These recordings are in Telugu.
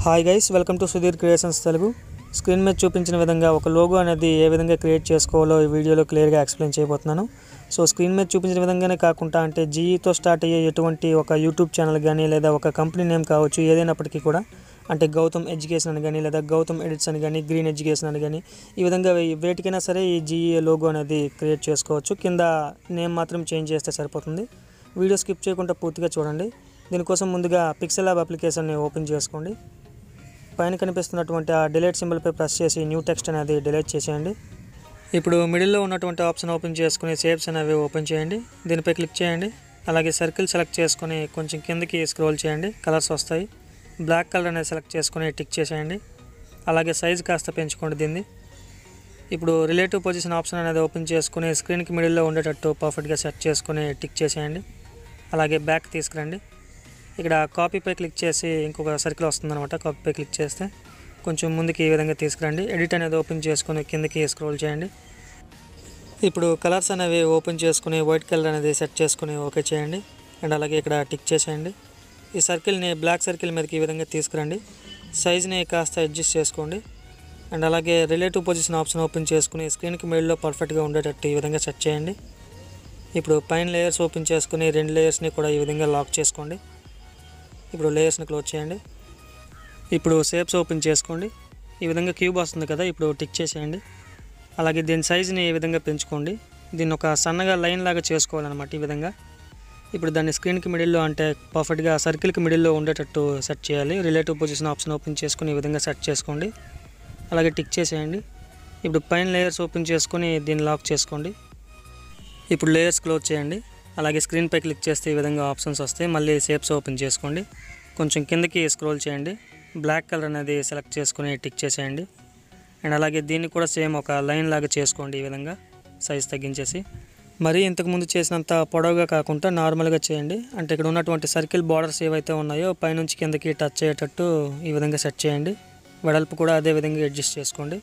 Hi guys, welcome to Sudheer creations Telugu. Screen మీద చూపించిన విధంగా ఒక లోగో అనేది ఏ విధంగా క్రియేట్ చేసుకోవాలో ఈ వీడియోలో క్లియర్గా ఎక్స్ప్లెయిన్ చేయబోతున్నాను. సో స్క్రీన్ మీద చూపించిన విధంగానే కాకుండా అంటే జీఈతో స్టార్ట్ అయ్యే ఎటువంటి ఒక యూట్యూబ్ ఛానల్ కానీ లేదా ఒక కంపెనీ నేమ్ కావచ్చు, ఏదైనప్పటికీ కూడా అంటే గౌతమ్ ఎడ్యుకేషన్ అని కానీ లేదా గౌతమ్ ఎడిట్స్ అని కానీ గ్రీన్ ఎడ్యుకేషన్ అని కానీ ఈ విధంగా వేటికైనా సరే ఈ జీఈ లోగో అనేది క్రియేట్ చేసుకోవచ్చు. కింద నేమ్ మాత్రం చేంజ్ చేస్తే సరిపోతుంది. వీడియో స్కిప్ చేయకుండా పూర్తిగా చూడండి. దీనికోసం ముందుగా PixelLab అప్లికేషన్ని ఓపెన్ చేసుకోండి. పైన కనిపిస్తున్నటువంటి ఆ డిలీట్ సింబల్పై ప్రెస్ చేసి న్యూ టెక్స్ట్ అనేది డిలీట్ చేసేయండి. ఇప్పుడు మిడిల్లో ఉన్నటువంటి ఆప్షన్ ఓపెన్ చేసుకుని షేప్స్ అనేవి ఓపెన్ చేయండి. దీనిపై క్లిక్ చేయండి. అలాగే సర్కిల్ సెలెక్ట్ చేసుకుని కొంచెం కిందకి స్క్రోల్ చేయండి. కలర్స్ వస్తాయి. బ్లాక్ కలర్ అనేది సెలెక్ట్ చేసుకుని టిక్ చేసేయండి. అలాగే సైజ్ కాస్త పెంచుకోండి దీన్ని. ఇప్పుడు రిలేటివ్ పొజిషన్ ఆప్షన్ అనేది ఓపెన్ చేసుకుని స్క్రీన్కి మిడిల్లో ఉండేటట్టు పర్ఫెక్ట్గా సెట్ చేసుకుని టిక్ చేసేయండి. అలాగే బ్యాక్ తీసుకురండి. ఇక్కడ కాపీపై క్లిక్ చేసి ఇంకొక సర్కిల్ వస్తుందన్నమాట. కాపీపై క్లిక్ చేస్తే కొంచెం ముందుకి ఈ విధంగా తీసుకురండి. ఎడిట్ అనేది ఓపెన్ చేసుకుని కిందకి స్క్రోల్ చేయండి. ఇప్పుడు కలర్స్ అనేవి ఓపెన్ చేసుకుని వైట్ కలర్ అనేది సెట్ చేసుకుని ఓకే చేయండి. అండ్ అలాగే ఇక్కడ టిక్ చేసేయండి. ఈ సర్కిల్ని బ్లాక్ సర్కిల్ మీదకి ఈ విధంగా తీసుకురండి. సైజ్ని కాస్త అడ్జస్ట్ చేసుకోండి. అండ్ అలాగే రిలేటివ్ పొజిషన్ ఆప్షన్ ఓపెన్ చేసుకుని స్క్రీన్కి మిడిల్లో పర్ఫెక్ట్గా ఉండేటట్టు ఈ విధంగా సెట్ చేయండి. ఇప్పుడు పైన లేయర్స్ ఓపెన్ చేసుకుని రెండు లేయర్స్ని కూడా ఈ విధంగా లాక్ చేసుకోండి. ఇప్పుడు లేయర్స్ని క్లోజ్ చేయండి. ఇప్పుడు షేప్స్ ఓపెన్ చేసుకోండి. ఈ విధంగా క్యూబ్ వస్తుంది కదా, ఇప్పుడు టిక్ చేసేయండి. అలాగే దీని సైజుని ఈ విధంగా పెంచుకోండి. దీన్ని ఒక సన్నగా లైన్ లాగా చేసుకోవాలన్నమాట ఈ విధంగా. ఇప్పుడు దాన్ని స్క్రీన్కి మిడిల్లో అంటే పర్ఫెక్ట్గా సర్కిల్కి మిడిల్లో ఉండేటట్టు సెట్ చేయాలి. రిలేటివ్ పొజిషన్ ఆప్షన్ ఓపెన్ చేసుకుని ఈ విధంగా సెట్ చేసుకోండి. అలాగే టిక్ చేసేయండి. ఇప్పుడు పైన లేయర్స్ ఓపెన్ చేసుకుని దీన్ని లాక్ చేసుకోండి. ఇప్పుడు లేయర్స్ క్లోజ్ చేయండి. అలాగే స్క్రీన్పై క్లిక్ చేస్తే ఈ విధంగా ఆప్షన్స్ వస్తాయి. మళ్ళీ షేప్స్ ఓపెన్ చేసుకోండి. కొంచెం కిందకి స్క్రోల్ చేయండి. బ్లాక్ కలర్ అనేది సెలెక్ట్ చేసుకుని టిక్ చేసేయండి. అండ్ అలాగే దీన్ని కూడా సేమ్ ఒక లైన్ లాగా చేసుకోండి ఈ విధంగా సైజ్ తగ్గించేసి. మరీ ఇంతకుముందు చేసినంత పొడవుగా కాకుండా నార్మల్గా చేయండి. అంటే ఇక్కడ ఉన్నటువంటి సర్కిల్ బార్డర్స్ ఏవైతే ఉన్నాయో పైనుంచి కిందకి టచ్ అయ్యేటట్టు ఈ విధంగా సెట్ చేయండి. వెడల్పు కూడా అదే విధంగా అడ్జస్ట్ చేసుకోండి.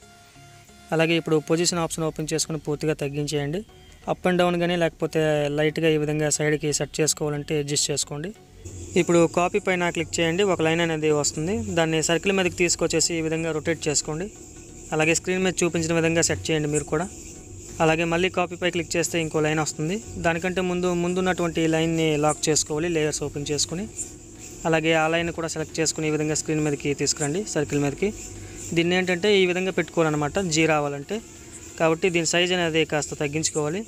అలాగే ఇప్పుడు పొజిషన్ ఆప్షన్ ఓపెన్ చేసుకుని పూర్తిగా తగ్గించేయండి. అప్ అండ్ డౌన్ కానీ లేకపోతే లైట్గా ఈ విధంగా సైడ్కి సెట్ చేసుకోవాలంటే అడ్జస్ట్ చేసుకోండి. ఇప్పుడు కాపీ పైన క్లిక్ చేయండి. ఒక లైన్ అనేది వస్తుంది. దాన్ని సర్కిల్ మీదకి తీసుకొచ్చేసి ఈ విధంగా రొటేట్ చేసుకోండి. అలాగే స్క్రీన్ మీద చూపించిన విధంగా సెట్ చేయండి మీరు కూడా. అలాగే మళ్ళీ కాపీపై క్లిక్ చేస్తే ఇంకో లైన్ వస్తుంది. దానికంటే ముందున్నటువంటి లైన్ని లాక్ చేసుకోవాలి లేయర్స్ ఓపెన్ చేసుకుని. అలాగే ఆ లైన్ కూడా సెలెక్ట్ చేసుకుని ఈ విధంగా స్క్రీన్ మీదకి తీసుకురండి సర్కిల్ మీదకి. దీన్ని ఏంటంటే ఈ విధంగా పెట్టుకోవాలన్నమాట జీ రావాలంటే. కాబట్టి దీని సైజ్ అనేది కాస్త తగ్గించుకోవాలి.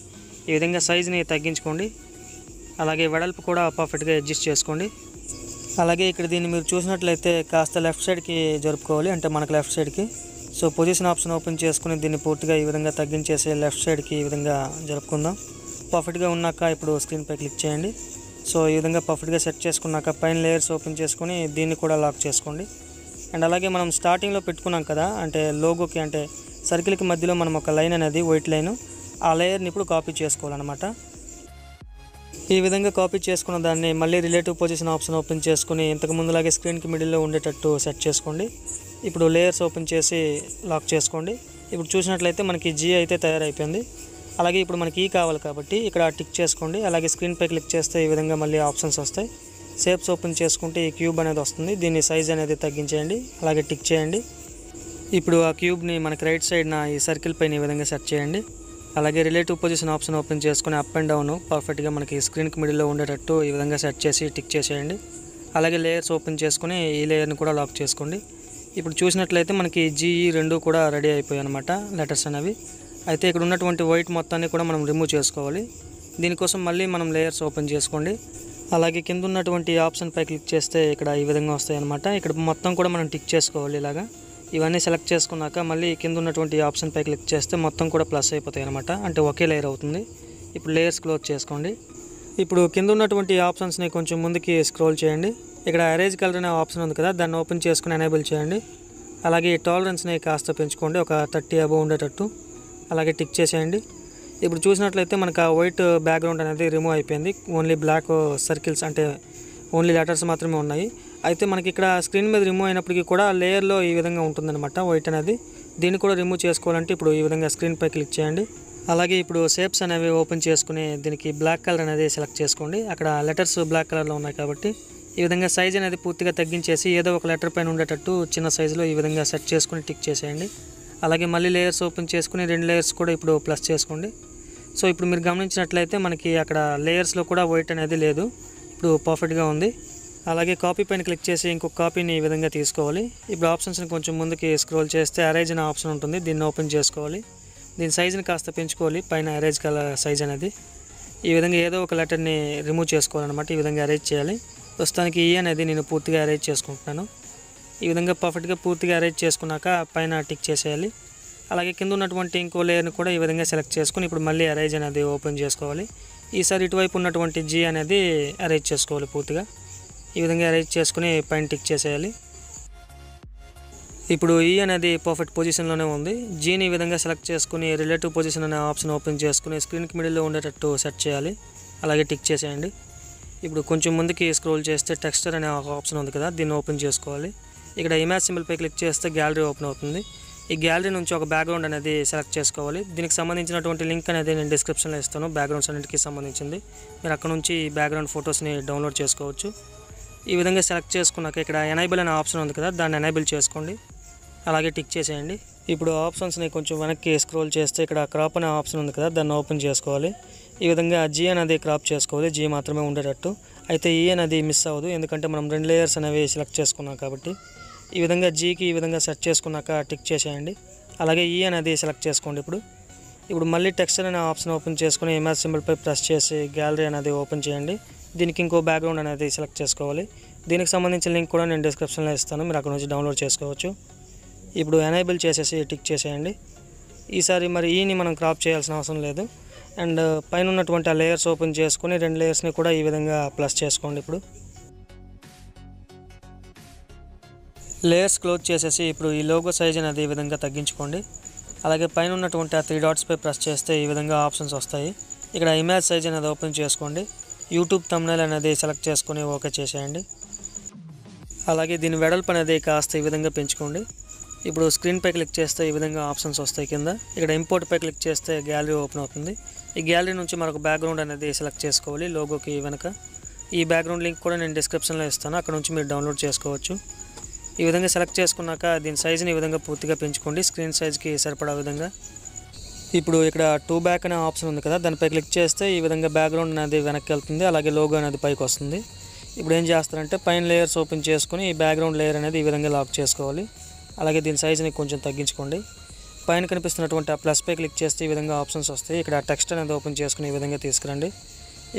ఈ విధంగా సైజుని తగ్గించుకోండి. అలాగే వెడల్పు కూడా పర్ఫెక్ట్గా అడ్జస్ట్ చేసుకోండి. అలాగే ఇక్కడ దీన్ని మీరు చూసినట్లయితే కాస్త లెఫ్ట్ సైడ్కి జరుపుకోవాలి, అంటే మనకు లెఫ్ట్ సైడ్కి. సో పొజిషన్ ఆప్షన్ ఓపెన్ చేసుకుని దీన్ని పూర్తిగా ఈ విధంగా తగ్గించేసి లెఫ్ట్ సైడ్కి ఈ విధంగా జరుపుకుందాం. పర్ఫెక్ట్గా ఉన్నాక ఇప్పుడు స్క్రీన్పై క్లిక్ చేయండి. సో ఈ విధంగా పర్ఫెక్ట్గా సెట్ చేసుకున్నాక పైన లేయర్స్ ఓపెన్ చేసుకుని దీన్ని కూడా లాక్ చేసుకోండి. అండ్ అలాగే మనం స్టార్టింగ్లో పెట్టుకున్నాం కదా, అంటే లోగోకి అంటే సర్కిల్కి మధ్యలో మనం ఒక లైన్ అనేది వైట్ లైన్, ఆ లేయర్ని ఇప్పుడు కాపీ చేసుకోవాలన్నమాట. ఈ విధంగా కాపీ చేసుకున్న దాన్ని మళ్ళీ రిలేటివ్ పొజిషన్ ఆప్షన్ ఓపెన్ చేసుకుని ఇంతకు ముందులాగే స్క్రీన్కి మిడిల్లో ఉండేటట్టు సెట్ చేసుకోండి. ఇప్పుడు లేయర్స్ ఓపెన్ చేసి లాక్ చేసుకోండి. ఇప్పుడు చూసినట్లయితే మనకి జీ అయితే తయారైపోయింది. అలాగే ఇప్పుడు మనకి ఈ కావాలి కాబట్టి ఇక్కడ టిక్ చేసుకోండి. అలాగే స్క్రీన్పై క్లిక్ చేస్తే ఈ విధంగా మళ్ళీ ఆప్షన్స్ వస్తాయి. షేప్స్ ఓపెన్ చేసుకుంటే ఈ క్యూబ్ అనేది వస్తుంది. దీన్ని సైజ్ అనేది తగ్గించేయండి. అలాగే టిక్ చేయండి. ఇప్పుడు ఆ క్యూబ్ని మనకి రైట్ సైడ్న ఈ సర్కిల్ పైన ఈ విధంగా సెట్ చేయండి. అలాగే రిలేటివ్ పొజిషన్ ఆప్షన్ ఓపెన్ చేసుకుని అప్ అండ్ డౌన్ పర్ఫెక్ట్గా మనకి స్క్రీన్కి మిడిల్లో ఉండేటట్టు ఈ విధంగా సెట్ చేసి టిక్ చేసేయండి. అలాగే లేయర్స్ ఓపెన్ చేసుకుని ఈ లేయర్ని కూడా లాక్ చేసుకోండి. ఇప్పుడు చూసినట్లయితే మనకి జీఈ రెండు కూడా రెడీ అయిపోయాయి అనమాట లెటర్స్ అనేవి. అయితే ఇక్కడ ఉన్నటువంటి వైట్ మొత్తాన్ని కూడా మనం రిమూవ్ చేసుకోవాలి. దీనికోసం మళ్ళీ మనం లేయర్స్ ఓపెన్ చేసుకోండి. అలాగే కింద ఉన్నటువంటి ఆప్షన్పై క్లిక్ చేస్తే ఇక్కడ ఈ విధంగా వస్తాయి అనమాట. ఇక్కడ మొత్తం కూడా మనం టిక్ చేసుకోవాలి ఇలాగా. ఇవన్నీ సెలెక్ట్ చేసుకున్నాక మళ్ళీ కింద ఉన్నటువంటి ఆప్షన్పై క్లిక్ చేస్తే మొత్తం కూడా ప్లస్ అయిపోతాయి అనమాట, అంటే ఒకే లేయర్ అవుతుంది. ఇప్పుడు లేయర్స్ క్లోజ్ చేసుకోండి. ఇప్పుడు కింద ఉన్నటువంటి ఆప్షన్స్ని కొంచెం ముందుకి స్క్రోల్ చేయండి. ఇక్కడ అరేంజ్ కలర్ అనే ఆప్షన్ ఉంది కదా, దాన్ని ఓపెన్ చేసుకుని ఎనేబుల్ చేయండి. అలాగే టాలరెన్స్ని కాస్త పెంచుకోండి, ఒక 30 అబవ్ ఉండేటట్టు. అలాగే టిక్ చేసేయండి. ఇప్పుడు చూసినట్లయితే మనకు ఆ వైట్ బ్యాక్గ్రౌండ్ అనేది రిమూవ్ అయిపోయింది. ఓన్లీ బ్లాక్ సర్కిల్స్ అంటే ఓన్లీ లెటర్స్ మాత్రమే ఉన్నాయి. అయితే మనకి ఇక్కడ స్క్రీన్ మీద రిమూవ్ అయినప్పటికీ కూడా లేయర్లో ఈ విధంగా ఉంటుందన్నమాట వైట్ అనేది. దీన్ని కూడా రిమూవ్ చేసుకోవాలంటే ఇప్పుడు ఈ విధంగా స్క్రీన్పై క్లిక్ చేయండి. అలాగే ఇప్పుడు షేప్స్ అనేవి ఓపెన్ చేసుకుని దీనికి బ్లాక్ కలర్ అనేది సెలెక్ట్ చేసుకోండి. అక్కడ లెటర్స్ బ్లాక్ కలర్లో ఉన్నాయి కాబట్టి ఈ విధంగా సైజ్ అనేది పూర్తిగా తగ్గించేసి ఏదో ఒక లెటర్ పైన ఉండేటట్టు చిన్న సైజులో ఈ విధంగా సెట్ చేసుకుని టిక్ చేసేయండి. అలాగే మళ్ళీ లేయర్స్ ఓపెన్ చేసుకుని 2 లేయర్స్ కూడా ఇప్పుడు ప్లస్ చేసుకోండి. సో ఇప్పుడు మీరు గమనించినట్లయితే మనకి అక్కడ లేయర్స్లో కూడా వైట్ అనేది లేదు, ఇప్పుడు పర్ఫెక్ట్గా ఉంది. అలాగే కాపీ పైన క్లిక్ చేసి ఇంకొక కాపీని ఈ విధంగా తీసుకోవాలి. ఇప్పుడు ఆప్షన్స్ని కొంచెం ముందుకి స్క్రోల్ చేస్తే అరేంజ్ అనే ఆప్షన్ ఉంటుంది, దీన్ని ఓపెన్ చేసుకోవాలి. దీని సైజుని కాస్త పెంచుకోవాలి, పైన అరేంజ్ కలర్ సైజ్ అనేది. ఈ విధంగా ఏదో ఒక లెటర్ని రిమూవ్ చేసుకోవాలన్నమాట, ఈ విధంగా అరేంజ్ చేయాలి. ప్రస్తుతానికి ఈ అనేది నేను పూర్తిగా అరేంజ్ చేసుకుంటున్నాను. ఈ విధంగా పర్ఫెక్ట్గా పూర్తిగా అరేంజ్ చేసుకున్నాక పైన టిక్ చేసేయాలి. అలాగే కింద ఉన్నటువంటి ఇంకో లేయర్ని కూడా ఈ విధంగా సెలెక్ట్ చేసుకుని ఇప్పుడు మళ్ళీ అరేంజ్ అనేది ఓపెన్ చేసుకోవాలి. ఈసారి ఇటువైపు ఉన్నటువంటి జీ అనేది అరేంజ్ చేసుకోవాలి పూర్తిగా. ఈ విధంగా అరేంజ్ చేసుకుని పైన టిక్ చేసేయాలి. ఇప్పుడు ఈ అనేది పర్ఫెక్ట్ పొజిషన్లోనే ఉంది. జీని ఈ విధంగా సెలెక్ట్ చేసుకుని రిలేటివ్ పొజిషన్ అనే ఆప్షన్ ఓపెన్ చేసుకుని స్క్రీన్కి మిడిల్లో ఉండేటట్టు సెట్ చేయాలి. అలాగే టిక్ చేసేయండి. ఇప్పుడు కొంచెం ముందుకి స్క్రోల్ చేస్తే టెక్స్చర్ అనే ఆప్షన్ ఉంది కదా, దీన్ని ఓపెన్ చేసుకోవాలి. ఇక్కడ ఇమేజ్ సింబల్పై క్లిక్ చేస్తే గ్యాలరీ ఓపెన్ అవుతుంది. ఈ గ్యాలరీ నుంచి ఒక బ్యాక్గ్రౌండ్ అనేది సెలెక్ట్ చేసుకోవాలి. దీనికి సంబంధించినటువంటి లింక్ అనేది నేను డిస్క్రిప్షన్లో ఇస్తాను, బ్యాక్గ్రౌండ్స్ అన్నింటికి సంబంధించింది. మీరు అక్కడ నుంచి బ్యాక్గ్రౌండ్ ఫొటోస్ని డౌన్లోడ్ చేసుకోవచ్చు. ఈ విధంగా సెలెక్ట్ చేసుకున్నాక ఇక్కడ ఎనేబుల్ అనే ఆప్షన్ ఉంది కదా, దాన్ని ఎనేబుల్ చేసుకోండి. అలాగే టిక్ చేసేయండి. ఇప్పుడు ఆప్షన్స్ని కొంచెం వెనక్కి స్క్రోల్ చేస్తే ఇక్కడ క్రాప్ అనే ఆప్షన్ ఉంది కదా, దాన్ని ఓపెన్ చేసుకోవాలి. ఈ విధంగా జీ అనేది క్రాప్ చేసుకోవాలి, జీ మాత్రమే ఉండేటట్టు. అయితే ఈ అనేది మిస్ అవ్వదు, ఎందుకంటే మనం 2 లేయర్స్ అనేవి సెలెక్ట్ చేసుకున్నాం కాబట్టి. ఈ విధంగా జీకి ఈ విధంగా సెట్ చేసుకున్నాక టిక్ చేసేయండి. అలాగే ఈ అనేది సెలెక్ట్ చేసుకోండి. ఇప్పుడు మళ్ళీ టెక్స్చర్ అనే ఆప్షన్ ఓపెన్ చేసుకుని ఇమేజ్ సింబల్పై ప్రెస్ చేసి గ్యాలరీ అనేది ఓపెన్ చేయండి. దీనికి ఇంకో బ్యాక్గ్రౌండ్ అనేది సెలెక్ట్ చేసుకోవాలి. దీనికి సంబంధించిన లింక్ కూడా నేను డిస్క్రిప్షన్లో ఇస్తాను, మీరు అక్కడ నుంచి డౌన్లోడ్ చేసుకోవచ్చు. ఇప్పుడు ఎనేబుల్ చేసేసి టిక్ చేసేయండి. ఈసారి మరి ఈని మనం క్రాప్ చేయాల్సిన అవసరం లేదు. అండ్ పైన ఉన్నటువంటి ఆ లేయర్స్ ఓపెన్ చేసుకుని 2 లేయర్స్ని కూడా ఈ విధంగా ప్లస్ చేసుకోండి. ఇప్పుడు లేయర్స్ క్లోజ్ చేసేసి ఇప్పుడు ఈ లోగో సైజ్ అనేది ఈ విధంగా తగ్గించుకోండి. అలాగే పైన ఉన్నటువంటి ఆ 3 డాట్స్పై ప్రెస్ చేస్తే ఈ విధంగా ఆప్షన్స్ వస్తాయి. ఇక్కడ ఇమేజ్ సైజ్ అనేది ఓపెన్ చేసుకోండి. యూట్యూబ్ థంబ్నెయిల్ అనేది సెలెక్ట్ చేసుకుని ఓకే చేసేయండి. అలాగే దీని వెడల్పు అనేది కాస్త ఈ విధంగా పెంచుకోండి. ఇప్పుడు స్క్రీన్పై క్లిక్ చేస్తే ఈ విధంగా ఆప్షన్స్ వస్తాయి కింద. ఇక్కడ ఇంపోర్ట్పై క్లిక్ చేస్తే గ్యాలరీ ఓపెన్ అవుతుంది. ఈ గ్యాలరీ నుంచి మనకు బ్యాక్గ్రౌండ్ అనేది సెలెక్ట్ చేసుకోవాలి లోగోకి వెనక. ఈ బ్యాక్గ్రౌండ్ లింక్ కూడా నేను డిస్క్రిప్షన్లో ఇస్తాను, అక్కడ నుంచి మీరు డౌన్లోడ్ చేసుకోవచ్చు. ఈ విధంగా సెలెక్ట్ చేసుకున్నాక దీని సైజుని ఈ విధంగా పూర్తిగా పెంచుకోండి, స్క్రీన్ సైజ్కి సరిపడా విధంగా. ఇప్పుడు ఇక్కడ 2 బ్యాక్ అనే ఆప్షన్ ఉంది కదా, దానిపై క్లిక్ చేస్తే ఈ విధంగా బ్యాక్గ్రౌండ్ అనేది వెనక్కి వెళ్తుంది, అలాగే లోగో అనేది పైకి వస్తుంది. ఇప్పుడు ఏం చేస్తారంటే పైన లేయర్స్ ఓపెన్ చేసుకుని ఈ బ్యాక్గ్రౌండ్ లేయర్ అనేది ఈ విధంగా లాక్ చేసుకోవాలి. అలాగే దీని సైజుని కొంచెం తగ్గించుకోండి. పైన కనిపిస్తున్నటువంటి ఆ ప్లస్పై క్లిక్ చేస్తే ఈ విధంగా ఆప్షన్స్ వస్తాయి. ఇక్కడ టెక్స్ట్ అనేది ఓపెన్ చేసుకుని ఈ విధంగా తీసుకురండి.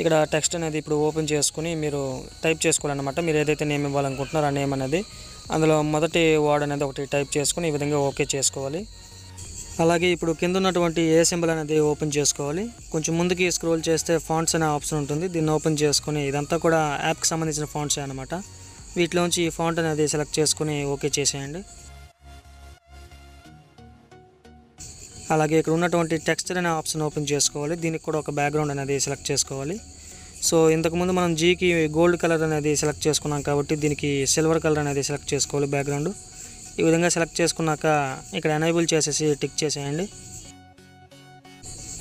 ఇక్కడ టెక్స్ట్ అనేది ఇప్పుడు ఓపెన్ చేసుకుని మీరు టైప్ చేసుకోవాలన్నమాట. మీరు ఏదైతే నేమ్ ఇవ్వాలనుకుంటున్నారో ఆ నేమ్ అనేది అందులో మొదటి వర్డ్ అనేది ఒకటి టైప్ చేసుకుని ఈ విధంగా ఓకే చేసుకోవాలి. అలాగే ఇప్పుడు కింద ఉన్నటువంటి ఏ సింబల్ అనేది ఓపెన్ చేసుకోవాలి. కొంచెం ముందుకి స్క్రోల్ చేస్తే ఫాంట్స్ అనే ఆప్షన్ ఉంటుంది, దీన్ని ఓపెన్ చేసుకుని ఇదంతా కూడా యాప్కి సంబంధించిన ఫాంట్సే అనమాట. వీటిలోంచి ఈ ఫాంట్ అనేది సెలెక్ట్ చేసుకుని ఓకే చేసేయండి. అలాగే ఇక్కడ ఉన్నటువంటి టెక్స్చర్ అనే ఆప్షన్ ఓపెన్ చేసుకోవాలి. దీనికి కూడా ఒక బ్యాక్గ్రౌండ్ అనేది సెలెక్ట్ చేసుకోవాలి. సో ఇంతకుముందు మనం జీకి గోల్డ్ కలర్ అనేది సెలెక్ట్ చేసుకున్నాం కాబట్టి దీనికి సిల్వర్ కలర్ అనేది సెలెక్ట్ చేసుకోవాలి బ్యాక్గ్రౌండ్. ఈ విధంగా సెలెక్ట్ చేసుకున్నాక ఇక్కడ ఎనేబుల్ చేసేసి టిక్ చేసేయండి.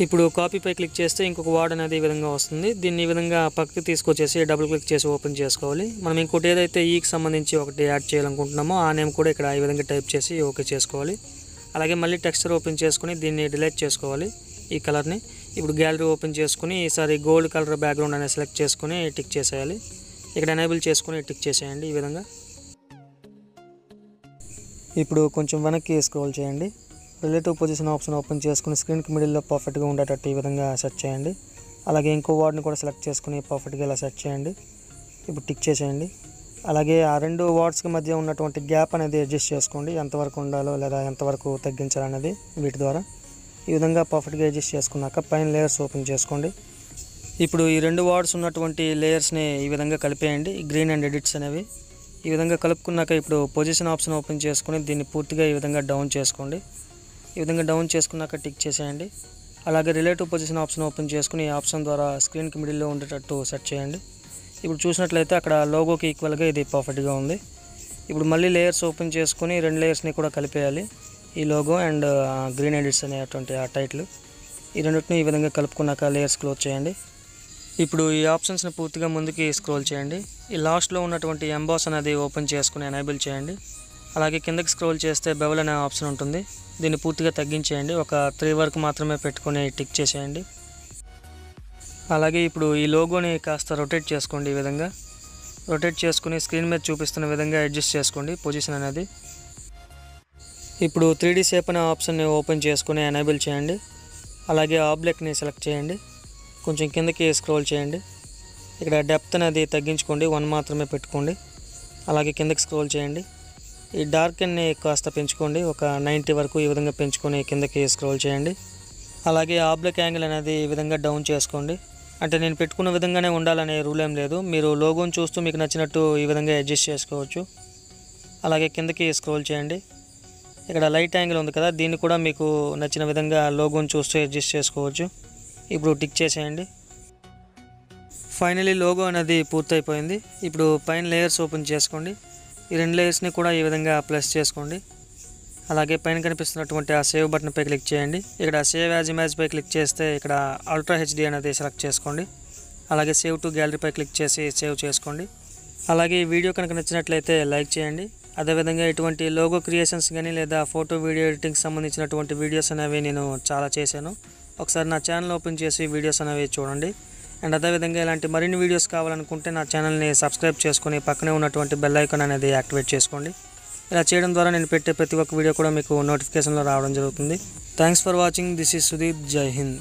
ఇప్పుడు కాపీపై క్లిక్ చేస్తే ఇంకొక వర్డ్ అనేది ఈ విధంగా వస్తుంది. దీన్ని ఈ విధంగా పక్కకి తీసుకొచ్చేసి డబుల్ క్లిక్ చేసి ఓపెన్ చేసుకోవాలి. మనం ఇంకోటి ఏదైతే ఈకి సంబంధించి ఒకటి యాడ్ చేయాలనుకుంటున్నామో ఆ నేమ్ కూడా ఇక్కడ ఈ విధంగా టైప్ చేసి ఓకే చేసుకోవాలి. అలాగే మళ్ళీ టెక్స్చర్ ఓపెన్ చేసుకుని దీన్ని డిలీట్ చేసుకోవాలి ఈ కలర్ని. ఇప్పుడు గ్యాలరీ ఓపెన్ చేసుకుని ఈసారి గోల్డ్ కలర్ బ్యాక్గ్రౌండ్ అనేది సెలెక్ట్ చేసుకుని టిక్ చేసేయాలి. ఇక్కడ ఎనేబుల్ చేసుకుని టిక్ చేసేయండి ఈ విధంగా. ఇప్పుడు కొంచెం వెనక్కి స్క్రోల్ చేయండి. రిలేటివ్ పొజిషన్ ఆప్షన్ ఓపెన్ చేసుకుని స్క్రీన్కి మిడిల్లో పర్ఫెక్ట్గా ఉండేటట్టు ఈ విధంగా సెట్ చేయండి. అలాగే ఇంకో వర్డ్ని కూడా సెలెక్ట్ చేసుకుని పర్ఫెక్ట్గా ఇలా సెట్ చేయండి. ఇప్పుడు టిక్ చేసేయండి. అలాగే ఆ 2 వర్డ్స్కి మధ్య ఉన్నటువంటి గ్యాప్ అనేది అడ్జస్ట్ చేసుకోండి, ఎంతవరకు ఉండాలో లేదా ఎంతవరకు తగ్గించాలనేది వీటి ద్వారా. ఈ విధంగా పర్ఫెక్ట్గా అడ్జస్ట్ చేసుకున్నాక పైన లేయర్స్ ఓపెన్ చేసుకోండి. ఇప్పుడు ఈ 2 వర్డ్స్ ఉన్నటువంటి లేయర్స్ని ఈ విధంగా కలిపేయండి, గ్రీన్ అండ్ ఎడిట్స్ అనేవి. ఈ విధంగా కలుపుకున్నాక ఇప్పుడు పొజిషన్ ఆప్షన్ ఓపెన్ చేసుకుని దీన్ని పూర్తిగా ఈ విధంగా డౌన్ చేసుకోండి. ఈ విధంగా డౌన్ చేసుకున్నాక టిక్ చేసేయండి. అలాగే రిలేటివ్ పొజిషన్ ఆప్షన్ ఓపెన్ చేసుకుని ఈ ఆప్షన్ ద్వారా స్క్రీన్కి మిడిల్లో ఉండేటట్టు సెట్ చేయండి. ఇప్పుడు చూసినట్లయితే అక్కడ లోగోకి ఈక్వల్గా ఇది పర్ఫెక్ట్గా ఉంది. ఇప్పుడు మళ్ళీ లేయర్స్ ఓపెన్ చేసుకుని 2 లేయర్స్ని కూడా కలిపేయాలి, ఈ లోగో అండ్ గ్రీన్ ఎడిట్స్ అనేటువంటి ఆ టైటిల్. ఈ రెండింటిని ఈ విధంగా కలుపుకున్నాక లేయర్స్ క్లోజ్ చేయండి. ఇప్పుడు ఈ ఆప్షన్స్ని పూర్తిగా ముందుకి స్క్రోల్ చేయండి. ఈ లాస్ట్లో ఉన్నటువంటి ఎంబాస్ అనేది ఓపెన్ చేసుకుని ఎనేబుల్ చేయండి. అలాగే కిందకి స్క్రోల్ చేస్తే బెవెల్ అనే ఆప్షన్ ఉంటుంది. దీన్ని పూర్తిగా తగ్గించేయండి. ఒక 3 వరకు మాత్రమే పెట్టుకొని టిక్ చేసేయండి. అలాగే ఇప్పుడు ఈ లోగోని కాస్త రొటేట్ చేసుకోండి. ఈ విధంగా రొటేట్ చేసుకుని స్క్రీన్ మీద చూపిస్తున్న విధంగా అడ్జస్ట్ చేసుకోండి పొజిషన్ అనేది. ఇప్పుడు 3D షేప్ అనే ఆప్షన్ని ఓపెన్ చేసుకుని ఎనేబుల్ చేయండి. అలాగే ఆబ్జెక్ట్ని సెలెక్ట్ చేయండి. కొంచెం కిందకి స్క్రోల్ చేయండి. ఇక్కడ డెప్త్ అనేది తగ్గించుకోండి, 1 మాత్రమే పెట్టుకోండి. అలాగే కిందకి స్క్రోల్ చేయండి. ఈ డార్కెన్ని కాస్త పెంచుకోండి, ఒక 90 వరకు ఈ విధంగా పెంచుకొని కిందకి స్క్రోల్ చేయండి. అలాగే ఆబ్జెక్ట్ యాంగిల్ అనేది ఈ విధంగా డౌన్ చేసుకోండి. అంటే నేను పెట్టుకున్న విధంగానే ఉండాలనే రూల్ ఏం లేదు. మీరు లోగోని చూస్తూ మీకు నచ్చినట్టు ఈ విధంగా అడ్జస్ట్ చేసుకోవచ్చు. అలాగే కిందకి స్క్రోల్ చేయండి. ఇక్కడ లైట్ యాంగిల్ ఉంది కదా, దీన్ని కూడా మీకు నచ్చిన విధంగా లోగోని చూస్తూ అడ్జస్ట్ చేసుకోవచ్చు. ఇప్పుడు టిక్ చేసేయండి. ఫైనలీ లోగో అనేది పూర్తయిపోయింది. ఇప్పుడు పైన లేయర్స్ ఓపెన్ చేసుకోండి. ఈ 2 లేయర్స్ని కూడా ఈ విధంగా ప్లస్ చేసుకోండి. అలాగే పైన కనిపిస్తున్నటువంటి ఆ సేవ్ బటన్పై క్లిక్ చేయండి. ఇక్కడ సేవ్ యాజ్ ఇమేజ్పై క్లిక్ చేస్తే ఇక్కడ అల్ట్రా హెచ్డి అనేది సెలెక్ట్ చేసుకోండి. అలాగే సేవ్ టు గ్యాలరీపై క్లిక్ చేసి సేవ్ చేసుకోండి. అలాగే ఈ వీడియో కనుక నచ్చినట్లయితే లైక్ చేయండి. అదేవిధంగా ఇటువంటి లోగో క్రియేషన్స్ కానీ లేదా ఫోటో వీడియో ఎడిటింగ్కి సంబంధించినటువంటి వీడియోస్ అనేవి నేను చాలా చేశాను. ఒకసారి నా ఛానల్ ఓపెన్ చేసి వీడియోస్ అనేవి చూడండి. అండ్ అదేవిధంగా ఇలాంటి మరిన్ని వీడియోస్ కావాలనుకుంటే నా ఛానల్ని సబ్స్క్రైబ్ చేసుకొని పక్కనే ఉన్నటువంటి బెల్ ఐకాన్ అనేది యాక్టివేట్ చేసుకోండి. ఇలా చేయడం ద్వారా నేను పెట్టే ప్రతి ఒక్క వీడియో కూడా మీకు నోటిఫికేషన్లో రావడం జరుగుతుంది. Thanks for watching. This is Sudheer. జై హింద్.